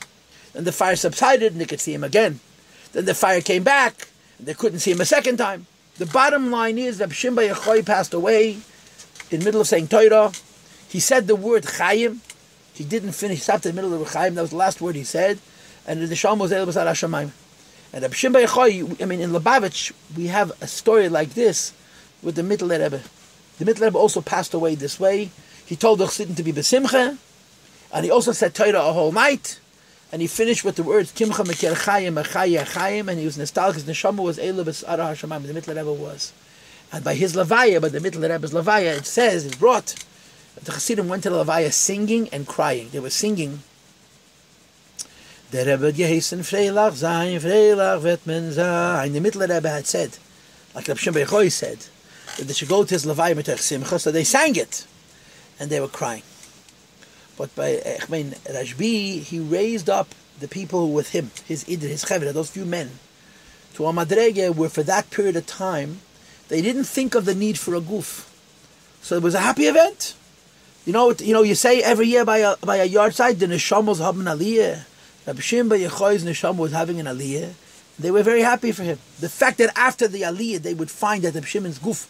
Then the fire subsided and they could see him again. Then the fire came back and they couldn't see him a second time. The bottom line is that Shimon bar Yochai passed away in the middle of saying Torah. He said the word Chayim. He didn't finish. He stopped in the middle of the word Chayim. That was the last word he said. And the Neshama was Eil B'Sar HaShamayim. And Rabbi Shimon bar Yochai, in Lubavitch, we have a story like this with the Mittler Rebbe. The Mittler Rebbe also passed away this way. He told the Chassidim to be B'Simcha. And he also said Torah a whole night. And he finished with the words Kimcha Meker Chayim Achaya Chayim, and he was nostalgic. His neshama was Eila B'Sara Hashamayim. The Mittler Rebbe was, and by his levaya, by the Mittler Rebbe's levaya, it says, it's brought that the Chassidim went to the levaya singing and crying. They were singing. Der Rebbe geheißen Freilach sein, Freilach wird men sein. The Mittler Rebbe had said, like Rabbi Shimon bar Yochai said, that they should go to his levaya mit simcha. So they sang it, and they were crying. But by Rashbi, he raised up the people with him, his Idr, his Chavra, those few men, to a Madrege where for that period of time, they didn't think of the need for a guf. So it was a happy event. You say every year by a yard side, the Neshama was having an aliyah. Rabbi Shimon bar Yochai's Neshama was having an aliyah. They were very happy for him. The fact that after the aliyah, they would find that Rabbi Shimon's guf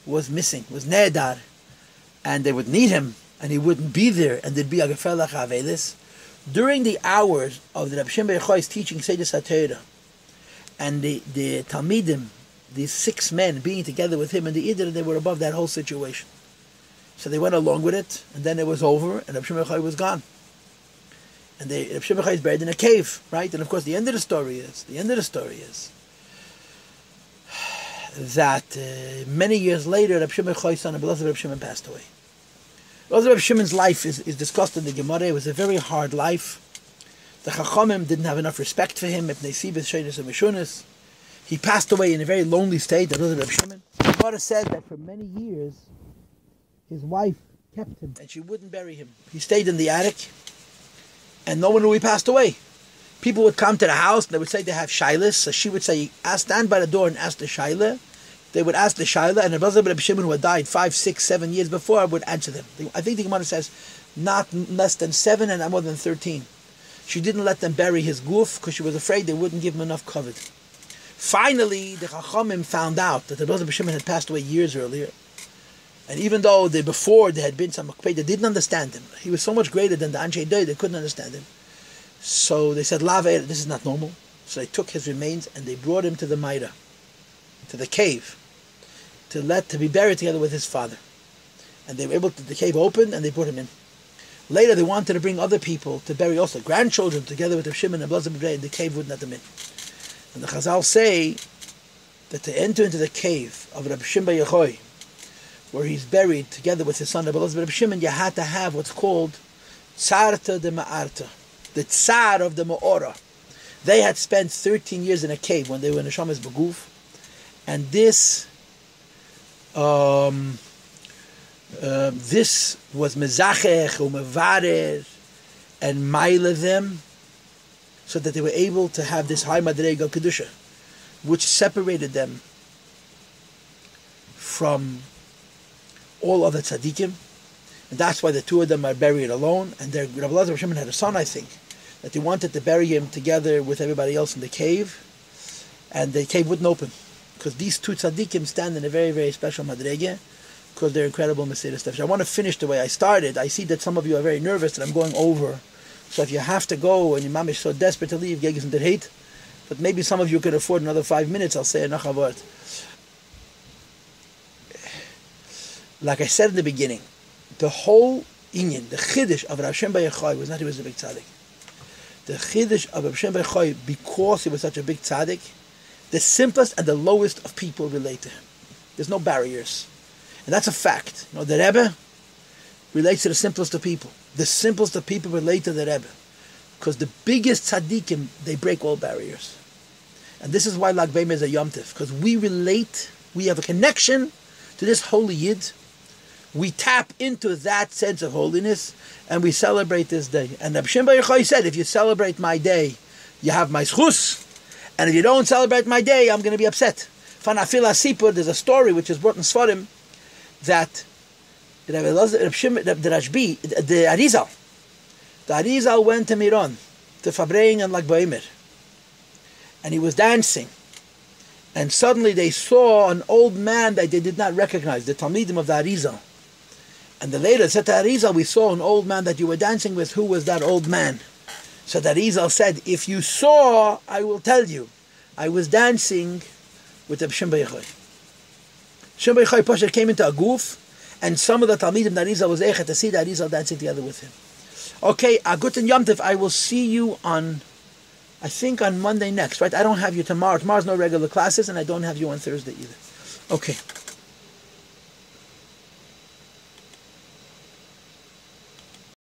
was missing, was nehedar, and they would need him, and he wouldn't be there, and there'd be a gefelach avelis. During the hours of the Rabbi Shimon bar Yochai's teaching Seder Satera, and the Talmidim, these 6 men being together with him in the Idr, they were above that whole situation. So they went along with it, and then it was over, and Rabbi Shimon bar Yochai was gone. And Rabbi Shimon bar Yochai is buried in a cave, right? And of course the end of the story is that many years later, Rabbi Shimon bar Yochai's son, Rabbi Shimon, passed away. Rabbi Shimon's life is discussed in the Gemara. It was a very hard life. The Chachamim didn't have enough respect for him. He passed away in a very lonely state. That was Rabbi Shimon. The Gemara said that for many years, his wife kept him, and she wouldn't bury him. He stayed in the attic, and no one knew he passed away. People would come to the house and they would say they have shilas. So she would say, stand by the door and ask the shaila. They would ask the shaila, and the brother Rabbi Shimon, who had died 5, 6, 7 years before, would answer them. I think the Gemara says not less than 7 and not more than 13. She didn't let them bury his goof because she was afraid they wouldn't give him enough covet. Finally, the Chachamim found out that the brother Rabbi Shimon had passed away years earlier. And even though before there had been some Makpeh, they didn't understand him. He was so much greater than the Anshe Day, they couldn't understand him. So they said, Lava, this is not normal. So they took his remains and they brought him to the Maida, to the cave, to be buried together with his father. And they were able to, the cave opened and they brought him in. Later they wanted to bring other people to bury also, grandchildren together with the Shimon and Blazar and the cave wouldn't let them in. And the Chazal say that to enter into the cave of Rabbi Shimon Yochaii, where he's buried together with his son Rabbi Shimon, you had to have what's called Tzarta de Ma'arta, the Tsar of the Ma'ora. They had spent 13 years in a cave when they were in Neshamas Beguf, and this was mezachech or mevarer and maila them, so that they were able to have this high madrega kedusha, which separated them from all other tzaddikim, and that's why the two of them are buried alone. And Rabbi Elazar Shimon had a son, I think, that they wanted to bury him together with everybody else in the cave, and the cave wouldn't open because these two tzaddikim stand in a very, very special madrega because they're incredible Mesiras Nefesh. I want to finish the way I started. I see that some of you are very nervous that I'm going over, so if you have to go and your mom is so desperate to leave, Geges and hate, but maybe some of you could afford another 5 minutes, I'll say enough about it. Like I said in the beginning, the whole inyan, the chiddush of Rav Shem Yochaii was not he was a big tzaddik. The chiddush of Rav Shem Yochaii, because he was such a big tzaddik, the simplest and the lowest of people relate to him. There's no barriers. And that's a fact. You know, the Rebbe relates to the simplest of people. The simplest of people relate to the Rebbe. Because the biggest tzaddikim, they break all barriers. And this is why Lag B'Omer is a Yom Tov. Because we relate, we have a connection to this holy Yid. We tap into that sense of holiness and we celebrate this day. And Rabbi Shimon Yochaii said, if you celebrate my day, you have my schus. And if you don't celebrate my day, I'm going to be upset. Fanafil HaSipur, there's a story which is brought in Sfarim that the Arizal went to Miron to Fabreing and Lag B'Omer. And he was dancing. And suddenly they saw an old man that they did not recognize, the Talmidim of the Arizal. And the later said to Arizal, we saw an old man that you were dancing with. Who was that old man? So the Arizal said, if you saw, I will tell you. I was dancing with the Shimon Yochaii. Shimon Yochaii Pasha came into a goof, and some of the Talmidim that Arizal was echet to see the Arizal dancing together with him. Okay, a good Yom Tov. I will see you on, I think on Monday next, right? I don't have you tomorrow. Tomorrow's no regular classes, and I don't have you on Thursday either. Okay.